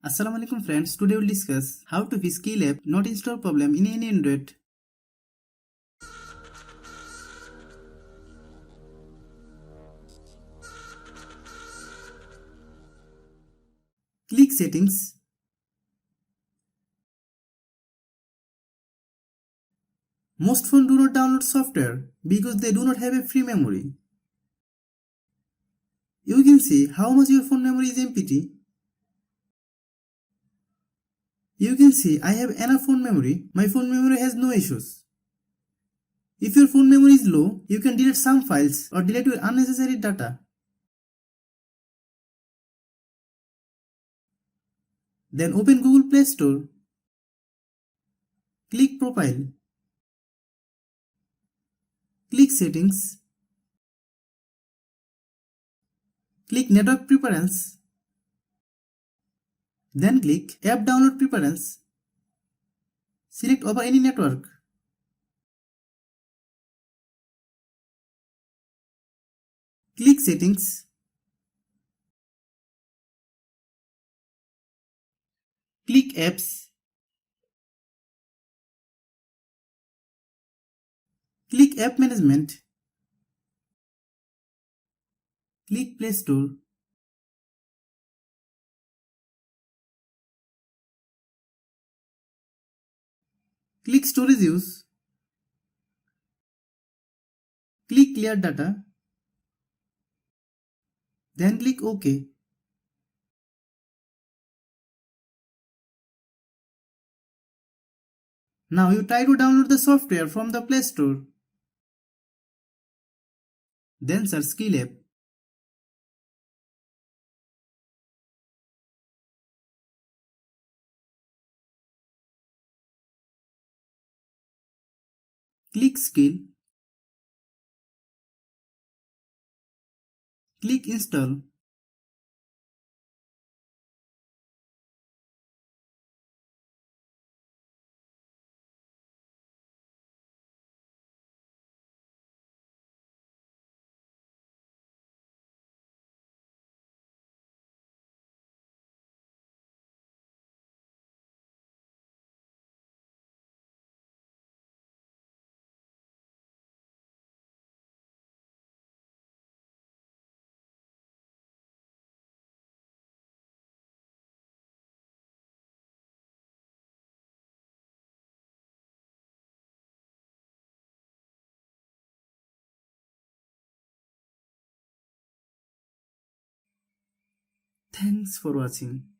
Assalamualaikum friends, today we'll discuss how to fix Skrill App not install problem in any Android. Click Settings. Most phones do not download software because they do not have a free memory. You can see how much your phone memory is empty. You can see I have enough phone memory. My phone memory has no issues. If your phone memory is low, you can delete some files or delete your unnecessary data. Then open Google Play Store. Click Profile. Click Settings. Click Network Preference. Then click App Download Preference. Select over any network. Click Settings. Click Apps. Click App Management. Click Play Store. Click Storage Use. Click Clear Data. Then click OK. Now you try to download the software from the Play Store. Then search Skrill App. Click Skrill. Click Install. Thanks for watching.